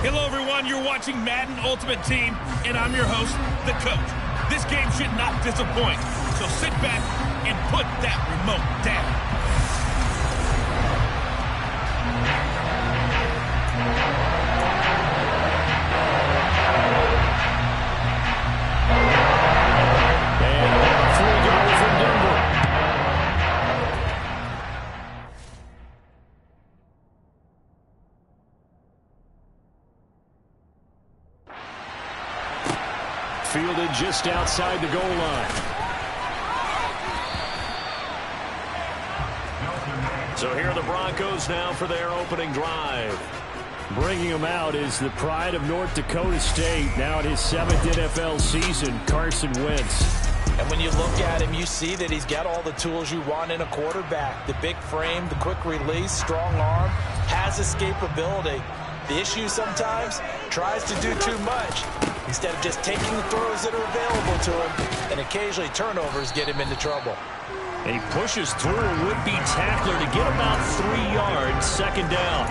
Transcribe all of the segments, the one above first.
Hello, everyone. You're watching Madden Ultimate Team, and I'm your host, the coach. This game should not disappoint, so sit back and put that remote down. Fielded just outside the goal line. So here are the Broncos now for their opening drive. Bringing him out is the pride of North Dakota State. Now in his 7th NFL season, Carson Wentz. And when you look at him, you see that he's got all the tools you want in a quarterback. The big frame, the quick release, strong arm, has escapability. The issue sometimes, tries to do too much instead of just taking the throws that are available to him, and occasionally turnovers get him into trouble. And he pushes through a would-be tackler to get about 3 yards, second down.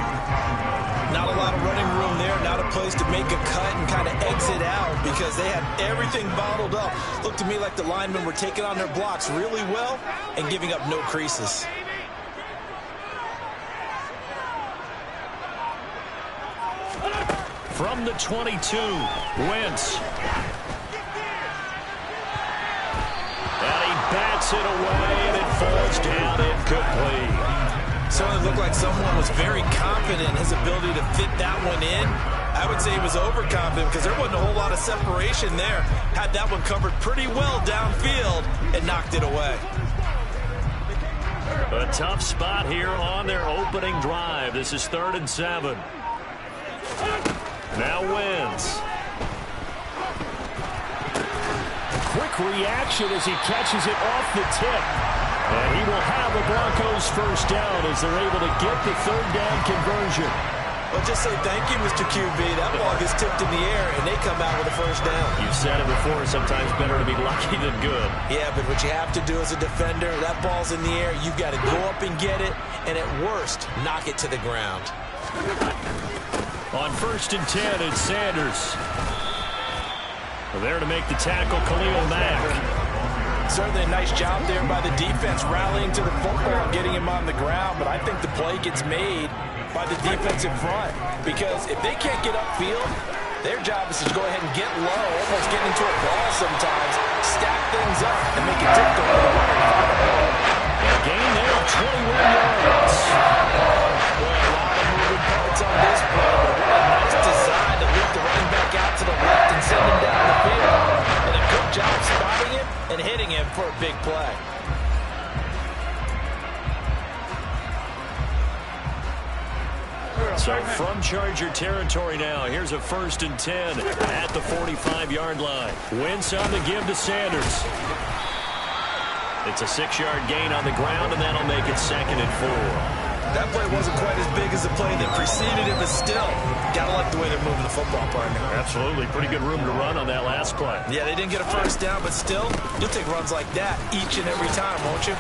Not a lot of running room there, not a place to make a cut and kind of exit out because they had everything bottled up. Looked to me like the linemen were taking on their blocks really well and giving up no creases. From the 22, Wentz. And he bats it away, and it falls down incomplete. Certainly looked like someone was very confident in his ability to fit that one in. I would say he was overconfident because there wasn't a whole lot of separation there. Had that one covered pretty well downfield and knocked it away. A tough spot here on their opening drive. This is 3rd and 7. Now Wentz. Quick reaction as he catches it off the tip. And he will have the Broncos first down as they're able to get the 3rd down conversion. Well, just say thank you, Mr. QB. That ball gets tipped in the air, and they come out with a first down. You've said it before, sometimes better to be lucky than good. Yeah, but what you have to do as a defender, that ball's in the air, you've got to go up and get it, and at worst, knock it to the ground. On 1st and 10, it's Sanders. There to make the tackle, Khalil Mack. Certainly a nice job there by the defense, rallying to the football, getting him on the ground. But I think the play gets made by the defense in front. Because if they can't get upfield, their job is to go ahead and get low, almost get into a ball sometimes, stack things up, and make it difficult. A gain there of 21 yards. Well, a lot of moving parts on this play, but what a nice design to lead the running back out to the left and send him down the field. And a good job spotting him and hitting him for a big play. So from Charger territory now, here's a 1st and 10 at the 45-yard line. Wentz on the give to Sanders. It's a 6-yard gain on the ground, and that'll make it 2nd and 4. That play wasn't quite as big as the play that preceded it, but still, gotta like the way they're moving the football, partner. Absolutely. Pretty good room to run on that last play. Yeah, they didn't get a first down, but still, you'll take runs like that each and every time, won't you?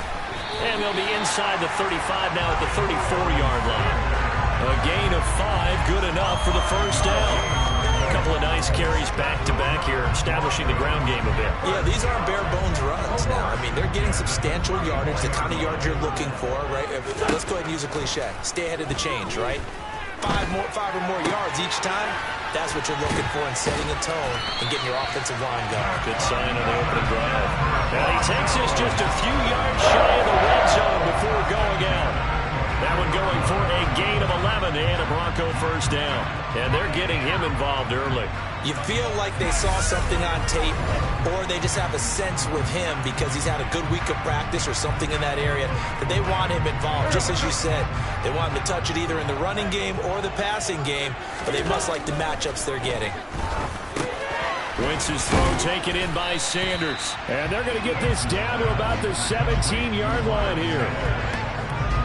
And they'll be inside the 35 now at the 34-yard line. A gain of 5, good enough for the first down. A couple of nice carries back-to-back here, establishing the ground game a bit. Yeah, these aren't bare-bones runs now. I mean, they're getting substantial yardage, the kind of yards you're looking for, right? Let's go ahead and use a cliche. Stay ahead of the change, right? 5 or more yards each time, that's what you're looking for in setting a tone and getting your offensive line going. Good sign on the opening drive. And he takes this just a few yards shy of the red zone before going out. That one going for a gain of 11 and a Bronco first down. And they're getting him involved early. You feel like they saw something on tape, or they just have a sense with him because he's had a good week of practice or something in that area that they want him involved. Just as you said, they want him to touch it either in the running game or the passing game, but they must like the matchups they're getting. Wentz's throw taken in by Sanders. And they're going to get this down to about the 17-yard line here.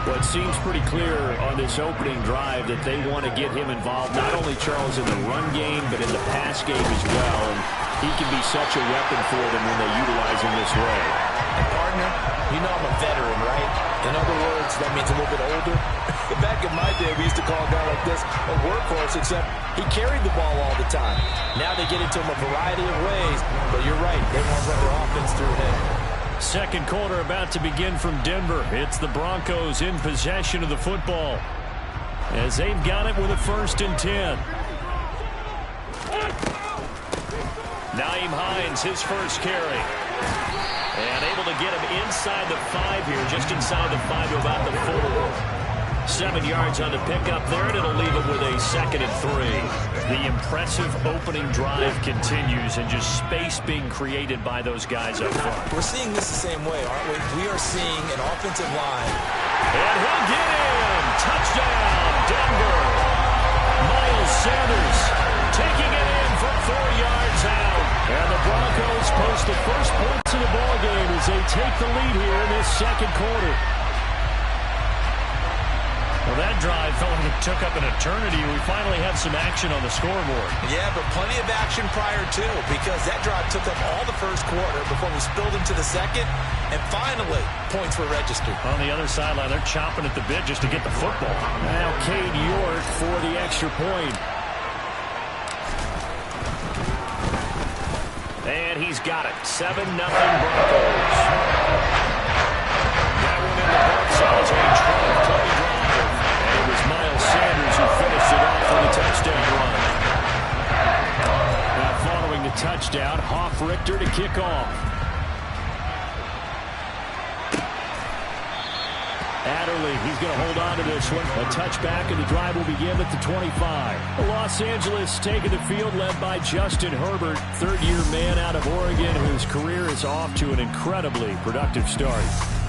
Well, it seems pretty clear on this opening drive that they want to get him involved, not only, Charles, in the run game, but in the pass game as well. And he can be such a weapon for them when they utilize him this way. And, partner, you know I'm a veteran, right? In other words, that means a little bit older. Back in my day, we used to call a guy like this a workhorse, except he carried the ball all the time. Now they get into him a variety of ways, but you're right, they want to run their offense through him. Second quarter about to begin from Denver. It's the Broncos in possession of the football as they've got it with a 1st and 10. Nyheim Hines, his first carry. And able to get him inside the 5 here, just inside the 5 to about the 4. 7 yards on the pickup there, and it'll leave him with a 2nd and 3. The impressive opening drive continues, and just space being created by those guys up front. We're seeing this the same way, aren't we? We are seeing an offensive line. And he'll get in! Touchdown, Denver! Miles Sanders taking it in from 4 yards out. And the Broncos post the first points of the ballgame as they take the lead here in this second quarter. Well, that drive felt like it took up an eternity. We finally have some action on the scoreboard. Yeah, but plenty of action prior to, because that drive took up all the first quarter before we spilled into the second, and finally, points were registered. On the other sideline, they're chomping at the bit just to get the football. Now Cade York for the extra point. And he's got it. 7-0 Broncos. That one in the box size on a 12-play drive. And it was Miles Sanders who finished it off with a touchdown run. Now following the touchdown, Hoff Richter to kick off. Adderley, he's going to hold on to this one. A touchback, and the drive will begin at the 25. Los Angeles taking the field, led by Justin Herbert, third-year man out of Oregon, whose career is off to an incredibly productive start.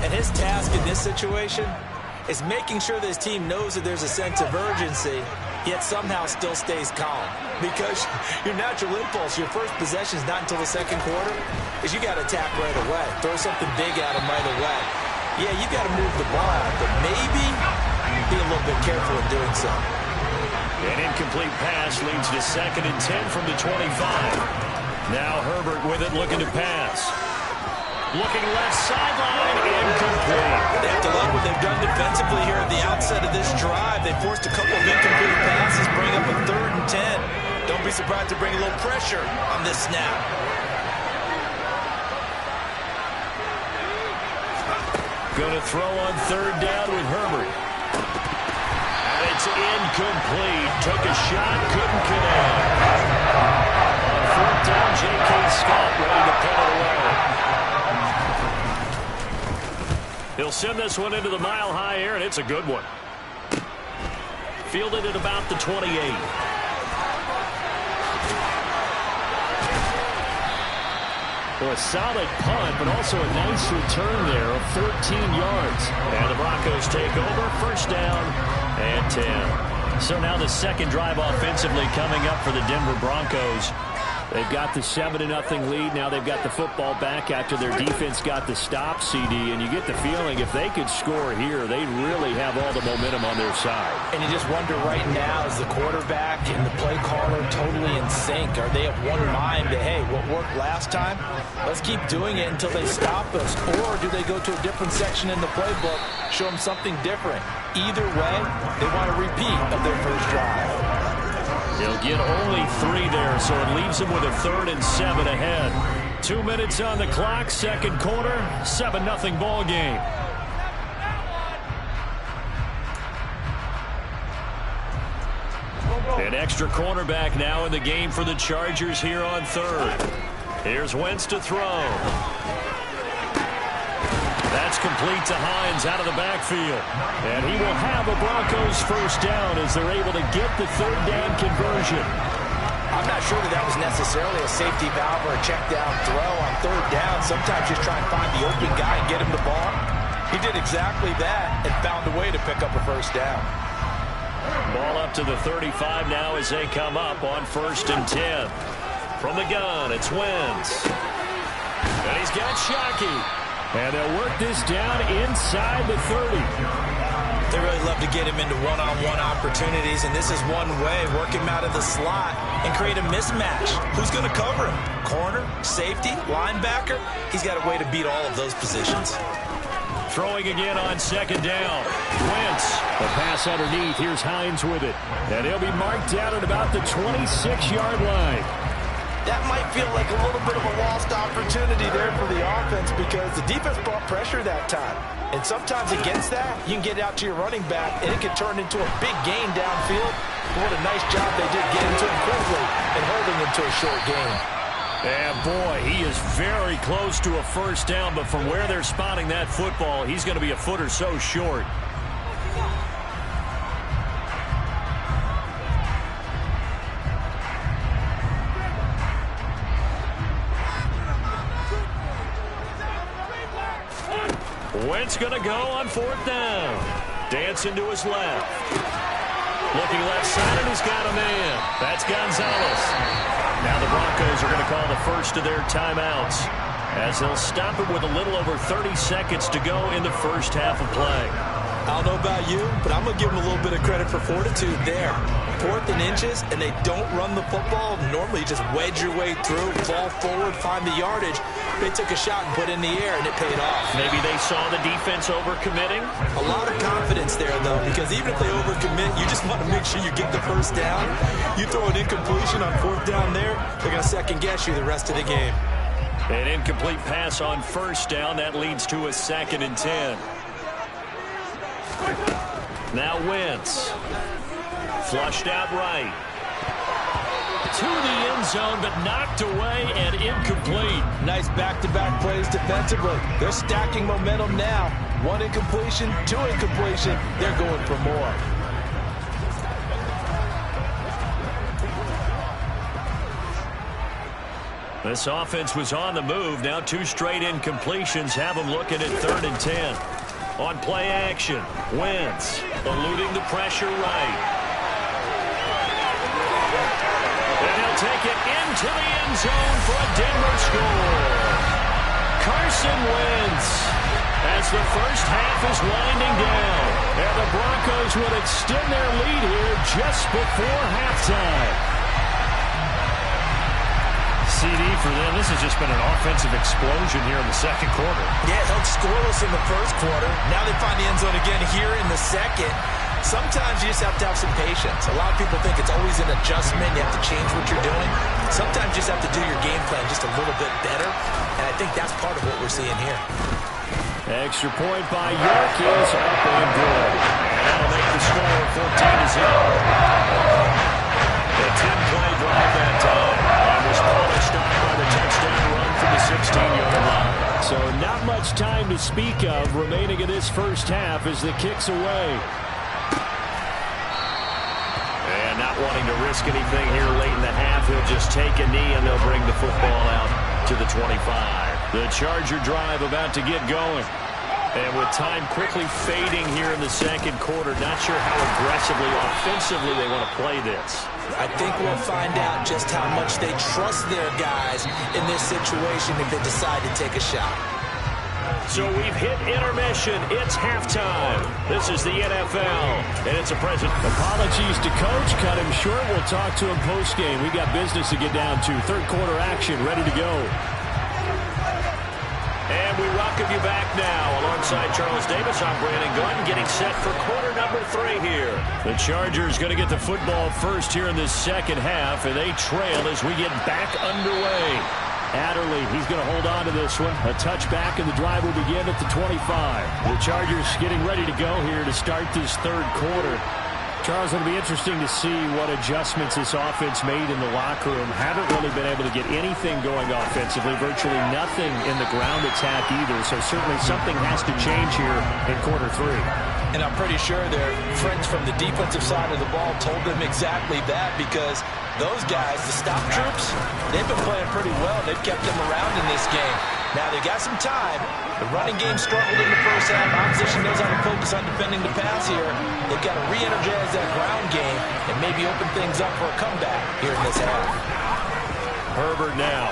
And his task in this situation is making sure that his team knows that there's a sense of urgency, yet somehow still stays calm. Because your natural impulse, your first possession is not until the second quarter, is you got to attack right away. Throw something big at him right away. Yeah, you got to move the ball, but maybe be a little bit careful in doing so. An incomplete pass leads to 2nd and 10 from the 25. Now Herbert with it, looking to pass. Looking left sideline, incomplete. They have to like what they've done defensively here at the outset of this drive. They forced a couple of incomplete passes, bring up a 3rd and 10. Don't be surprised to bring a little pressure on this snap. Going to throw on 3rd down with Herbert. And it's incomplete. Took a shot, couldn't connect. On 4th down, J.K. Scott ready to put it away. He'll send this one into the mile-high air, and it's a good one. Fielded at about the 28. Well, a solid punt, but also a nice return there of 14 yards. And the Broncos take over, 1st down and 10. So now the second drive offensively coming up for the Denver Broncos. They've got the 7-0 lead. Now they've got the football back after their defense got the stop, CD. And you get the feeling if they could score here, they really have all the momentum on their side. And you just wonder right now, is the quarterback and the play caller totally in sync? Are they of one mind that, hey, what worked last time, let's keep doing it until they stop us? Or do they go to a different section in the playbook, show them something different? Either way, they want a repeat of their first drive. They'll get only 3 there, so it leaves them with a 3rd and 7 ahead. 2 minutes on the clock, second quarter, 7-0 ball game. An extra cornerback now in the game for the Chargers here on 3rd. Here's Wentz to throw. That's complete to Hines out of the backfield. And he will have a Broncos 1st down as they're able to get the 3rd down conversion. I'm not sure that was necessarily a safety valve or a check down throw on 3rd down. Sometimes just try and find the open guy and get him the ball. He did exactly that and found a way to pick up a 1st down. Ball up to the 35 now as they come up on 1st and 10. From the gun, it's Wentz. And he's got Shockey. And they'll work this down inside the 30. They really love to get him into one-on-one opportunities, and this is one way. Work him out of the slot and create a mismatch. Who's going to cover him? Corner, safety, linebacker? He's got a way to beat all of those positions. Throwing again on second down. Wentz. The pass underneath. Here's Hines with it. And he'll be marked down at about the 26-yard line. That might feel like a little bit of a lost opportunity there for the offense because the defense brought pressure that time. And sometimes against that, you can get out to your running back, and it can turn into a big gain downfield. What a nice job they did getting to him quickly and holding him to a short gain. And boy, he is very close to a first down, but from where they're spotting that football, he's going to be a foot or so short. Wentz going to go on fourth down. Dancing to his left. Looking left side, and he's got a man. That's Gonzalez. Now the Broncos are going to call the first of their timeouts as they'll stop it with a little over 30 seconds to go in the first half of play. I don't know about you, but I'm going to give them a little bit of credit for fortitude there. 4th and inches, and they don't run the football. Normally, you just wedge your way through, fall forward, find the yardage. They took a shot and put it in the air, and it paid off. Maybe they saw the defense overcommitting. A lot of confidence there, though, because even if they overcommit, you just want to make sure you get the first down. You throw an incompletion on 4th down there, they're going to second-guess you the rest of the game. An incomplete pass on first down. That leads to a 2nd and 10. Now Wentz. Flushed out right. To the end zone, but knocked away and incomplete. Nice back-to-back plays defensively. They're stacking momentum now. 1 incompletion, 2 incompletion. They're going for more. This offense was on the move. Now 2 straight incompletions have them looking at 3rd and 10. On play action, Wentz eluding the pressure right. And he'll take it into the end zone for a Denver score. Carson Wentz as the first half is winding down. And the Broncos will extend their lead here just before halftime. CD for them. This has just been an offensive explosion here in the second quarter. Yeah, held scoreless in the first quarter. Now they find the end zone again here in the second. Sometimes you just have to have some patience. A lot of people think it's always an adjustment. You have to change what you're doing. Sometimes you just have to do your game plan just a little bit better. And I think that's part of what we're seeing here. Extra point by York is up and good. And that'll make the score 14-0. A 10-play drive that time. And was polished up by the touchdown run from the 16-yard line. So not much time to speak of remaining in this first half as the kick's away. And not wanting to risk anything here late in the half, he'll just take a knee and they'll bring the football out to the 25. The Charger drive about to get going. And with time quickly fading here in the second quarter, not sure how aggressively, offensively they want to play this. I think we'll find out just how much they trust their guys in this situation if they decide to take a shot. So we've hit intermission. It's halftime. This is the NFL, and it's a present. Apologies to Coach. Cut him short. We'll talk to him post-game. We got business to get down to. Third quarter action ready to go. And we welcome you back now. Alongside Charles Davis, I'm Brandon Gunn, getting set for quarter number 3 here. The Chargers going to get the football first here in this second half, and they trail as we get back underway. Adderley, he's going to hold on to this one. A touchback, and the drive will begin at the 25. The Chargers getting ready to go here to start this third quarter. Charles, it'll be interesting to see what adjustments this offense made in the locker room. Haven't really been able to get anything going offensively. Virtually nothing in the ground attack either. So certainly something has to change here in quarter 3. And I'm pretty sure their friends from the defensive side of the ball told them exactly that, because those guys, the stop troops, they've been playing pretty well. They've kept them around in this game. Now, they got some time. The running game struggled in the first half. Opposition knows how to focus on defending the pass here. They've got to re-energize that ground game and maybe open things up for a comeback here in this half. Herbert now.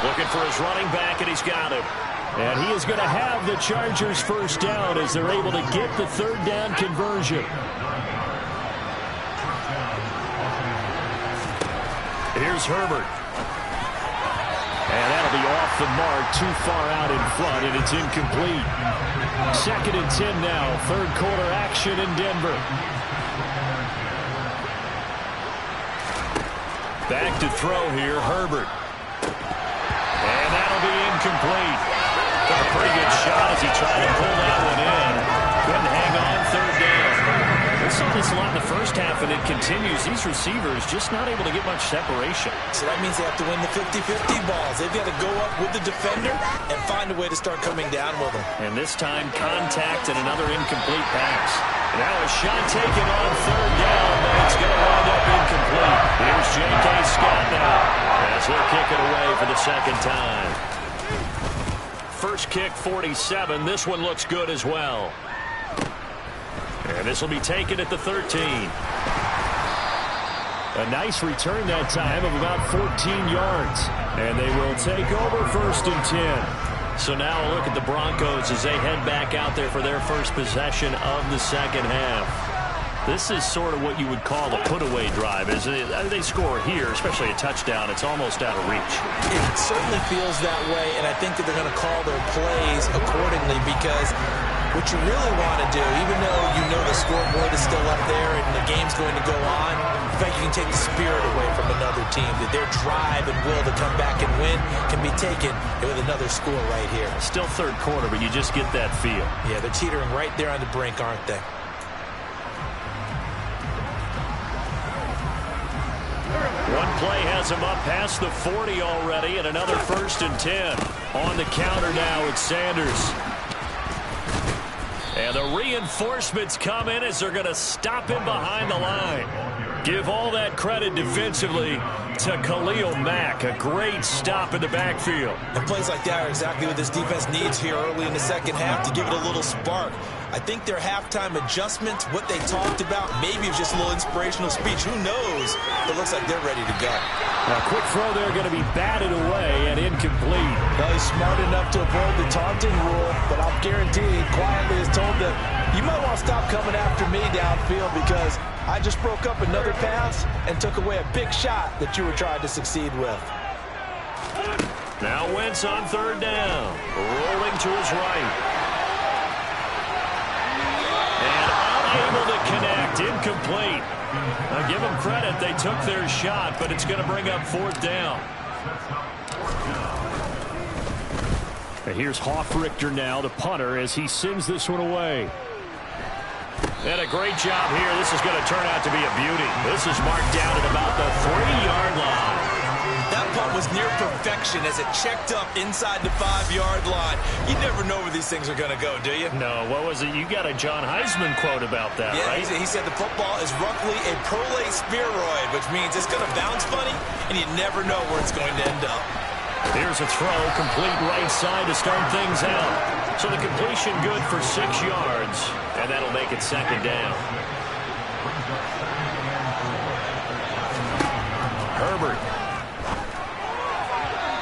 Looking for his running back, and he's got it. And he is going to have the Chargers first down as they're able to get the third down conversion. Here's Herbert. And that'll be off the mark, too far out in front, and it's incomplete. 2nd and 10 now, 3rd quarter action in Denver. Back to throw here, Herbert. And that'll be incomplete. Got a pretty good shot as he tried to pull that one in. Couldn't hang on, 3rd down. We saw this a lot in the first half, and it continues. These receivers just not able to get much separation. So that means they have to win the 50-50 balls. They've got to go up with the defender and find a way to start coming down with them. And this time, contact and another incomplete pass. Now a shot taken on 3rd down, but it's going to wind up incomplete. Here's J.K. Scott now as he'll kick it away for the 2nd time. First kick, 47. This one looks good as well. And this will be taken at the 13. A nice return that time of about 14 yards. And they will take over 1st and 10. So now a look at the Broncos as they head back out there for their first possession of the 2nd half. This is sort of what you would call a put-away drive, isn't it? They score here, especially a touchdown. It's almost out of reach. It certainly feels that way, and I think that they're going to call their plays accordingly because what you really want to do, even though you know the scoreboard is still up there and the game's going to go on, in fact, you can take the spirit away from another team, that their drive and will to come back and win can be taken with another score right here. Still 3rd quarter, but you just get that feel. Yeah, they're teetering right there on the brink, aren't they? One play has him up past the 40 already, and another 1st and 10. On the counter now, it's Sanders. And the reinforcements come in as they're going to stop him behind the line. Give all that credit defensively to Khalil Mack. A great stop in the backfield. And plays like that are exactly what this defense needs here early in the 2nd half to give it a little spark. I think their halftime adjustments, what they talked about, maybe it's just a little inspirational speech. Who knows? It looks like they're ready to go. Now, quick throw there going to be batted away and incomplete. Well, he's smart enough to avoid the taunting rule, but I'll guarantee he quietly has told them, you might want to stop coming after me downfield because I just broke up another pass and took away a big shot that you were trying to succeed with. Now Wentz on 3rd down. Rolling to his right. Able to connect, incomplete. Now give them credit, they took their shot, but it's going to bring up 4th down. And here's Hofrichter now, the punter, as he sends this one away. And a great job here. This is going to turn out to be a beauty. This is marked down at about the 3-yard line. That punt was near perfection as it checked up inside the 5-yard line. You never know where these things are going to go, do you? No, what was it? You got a John Heisman quote about that, right? Yeah, he said the football is roughly a prolate spheroid, which means it's going to bounce funny, and you never know where it's going to end up. Here's a throw, complete right side to start things out. So the completion good for 6 yards, and that'll make it 2nd down. Herbert.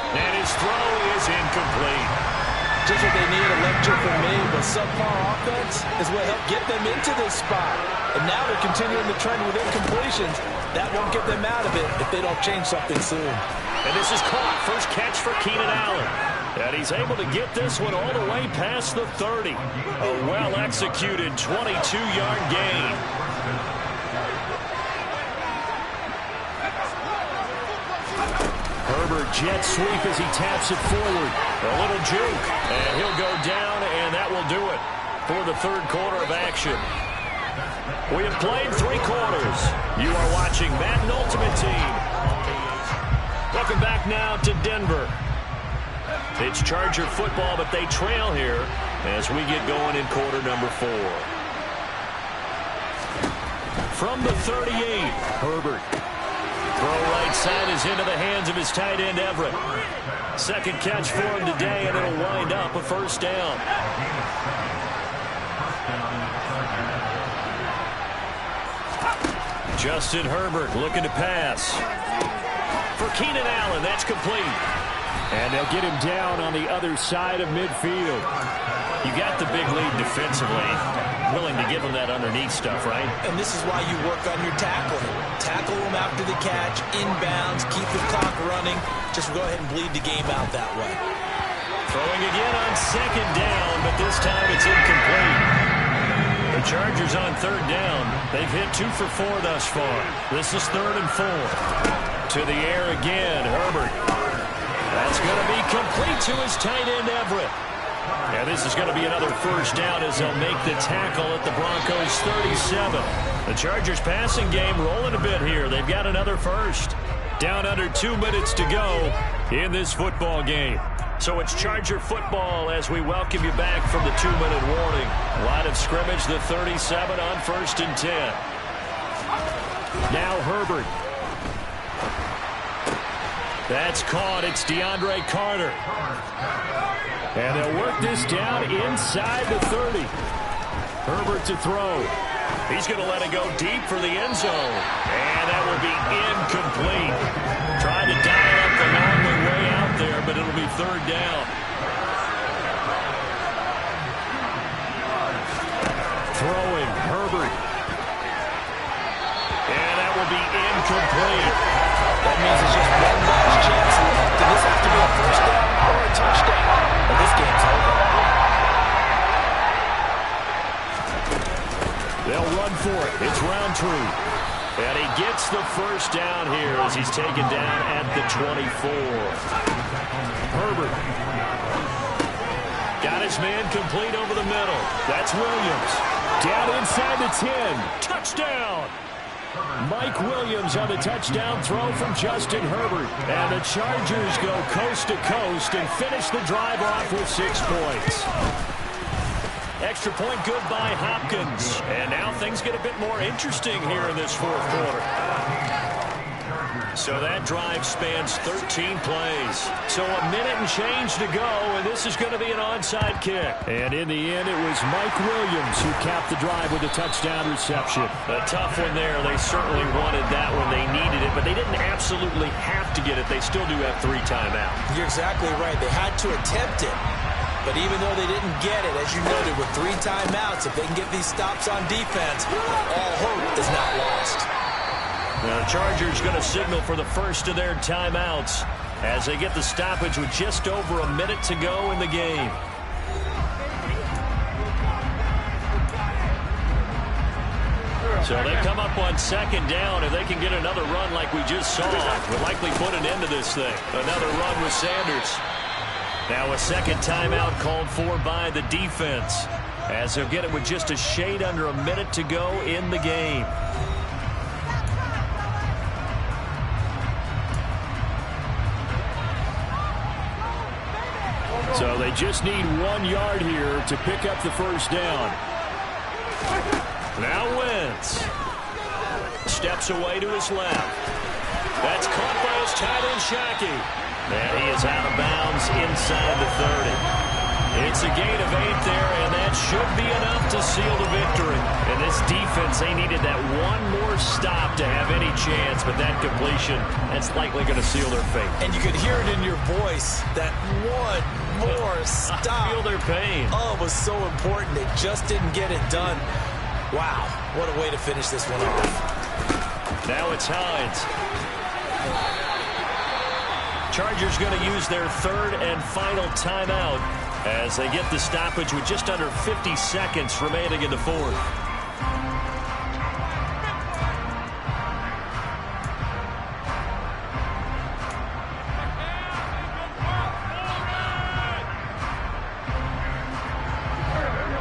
And his throw is incomplete. Just what they need, a lecture from me, but subpar offense is what helped get them into this spot. And now they're continuing the trend with incompletions. That won't get them out of it if they don't change something soon. And this is caught. First catch for Keenan Allen. And he's able to get this one all the way past the 30. A well-executed 22-yard gain. Herbert jet sweep as he taps it forward. A little juke, and he'll go down, and that will do it for the 3rd quarter of action. We have played 3 quarters. You are watching Madden Ultimate Team. Welcome back now to Denver. It's Charger football, but they trail here as we get going in quarter number 4. From the 38, Herbert. Throw right side is into the hands of his tight end, Everett. 2nd catch for him today, and it'll wind up a 1st down. Justin Herbert looking to pass. For Keenan Allen, that's complete. And they'll get him down on the other side of midfield. You got the big lead defensively. Willing to give him that underneath stuff, right? And this is why you work on your tackling. Tackle them out after the catch, inbounds, keep the clock running. Just go ahead and bleed the game out that way. Throwing again on second down, but this time it's incomplete. The Chargers on third down. They've hit 2 for 4 thus far. This is 3rd and 4. To the air again, Herbert. That's going to be complete to his tight end, Everett. And this is going to be another first down as they'll make the tackle at the Broncos' 37. The Chargers passing game rolling a bit here. They've got another first. Down under 2 minutes to go in this football game. So it's Charger football as we welcome you back from the 2-minute warning. Line of scrimmage, the 37 on 1st and 10. Now Herbert. That's caught. It's DeAndre Carter. And they'll work this down inside the 30. Herbert to throw. He's going to let it go deep for the end zone. And that will be incomplete. Trying to dial up the long way out there, but it'll be 3rd down. Throwing, Herbert. And that will be incomplete. That means it's just one last chance left. Does this have to be a first down or a touchdown? Well, this game's over. They'll run for it. It's Roundtree. And he gets the first down here as he's taken down at the 24. Herbert. Got his man complete over the middle. That's Williams. Down inside the 10. Touchdown. Mike Williams on the touchdown throw from Justin Herbert. And the Chargers go coast to coast and finish the drive off with 6 points. Extra point good by Hopkins. And now things get a bit more interesting here in this 4th quarter. So that drive spans 13 plays. So a minute and change to go, and this is going to be an onside kick. And in the end, it was Mike Williams who capped the drive with a touchdown reception. A tough one there. They certainly wanted that when they needed it, but they didn't absolutely have to get it. They still do have 3 timeouts. You're exactly right. They had to attempt it. But even though they didn't get it, as you noted, with 3 timeouts, if they can get these stops on defense, all hope is not lost. Now, the Chargers going to signal for the first of their timeouts as they get the stoppage with just over a minute to go in the game. So they come up on 2nd down. If they can get another run like we just saw, we'll likely put an end to this thing. Another run with Sanders. Now a 2nd timeout called for by the defense as they'll get it with just a shade under a minute to go in the game. So they just need 1 yard here to pick up the first down. Now Wentz steps away to his left. That's caught by his tight end, Shockey. And he is out of bounds inside the 30. It's a gain of 8 there, and that should be enough to seal the victory. And this defense, they needed that one more stop to have any chance, but that completion, that's likely going to seal their fate. And you could hear it in your voice, that one more stop. I feel their pain. Oh, it was so important. They just didn't get it done. Wow, what a way to finish this one off. Now it's Hines. Chargers going to use their 3rd and final timeout as they get the stoppage with just under 50 seconds remaining in the 4th.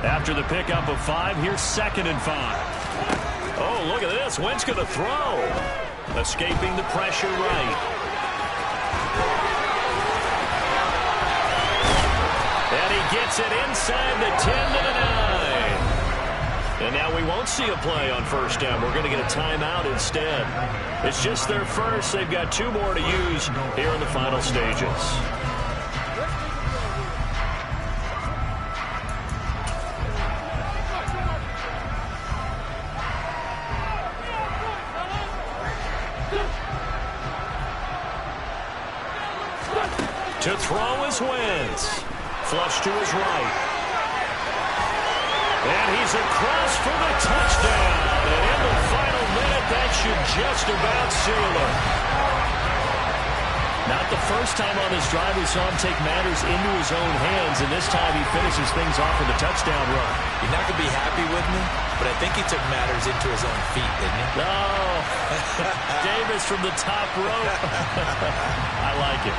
After the pickup of 5, here's 2nd and 5. Oh, look at this. Wentz going to throw. Escaping the pressure right. And he gets it inside the 10 to the 9. And now we won't see a play on first down. We're going to get a timeout instead. It's just their first. They've got 2 more to use here in the final stages. To throw is Wentz. Flush to his right. And he's across for the touchdown. And in the final minute, that should just about seal it. Not the first time on this drive we saw him take matters into his own hands, and this time he finishes things off with a touchdown run. You're not going to be happy with me, but I think he took matters into his own feet, didn't he? No. Davis from the top rope. I like it.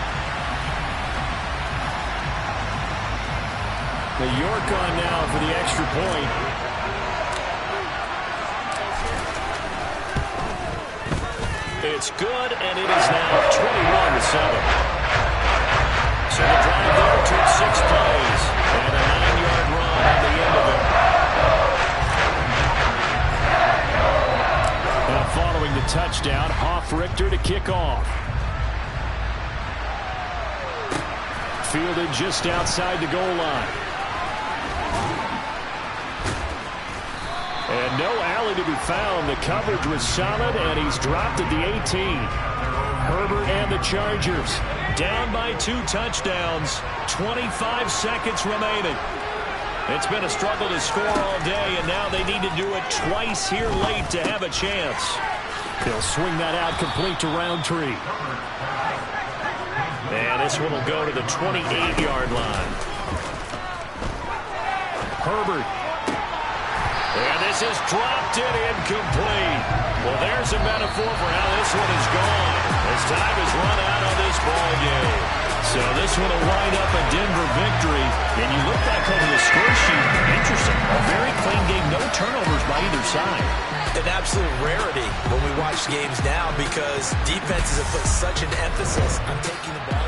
The York on now for the extra point. It's good, and it is now 21-7. So the drive there took 6 plays, and a 9-yard run at the end of it. Now following the touchdown, Hoff-Richter to kick off. Fielded just outside the goal line. And no alley to be found. The coverage was solid, and he's dropped at the 18. Herbert and the Chargers down by 2 touchdowns. 25 seconds remaining. It's been a struggle to score all day, and now they need to do it twice here late to have a chance. They'll swing that out complete to Roundtree. And this one will go to the 28-yard line. Herbert. And this is dropped in incomplete. Well, there's a metaphor for how this one is gone, as time is run out on this ball game. So this one will wind up a Denver victory. And you look back over the score sheet, interesting. A very clean game, no turnovers by either side. An absolute rarity when we watch games now because defenses have put such an emphasis on taking the ball.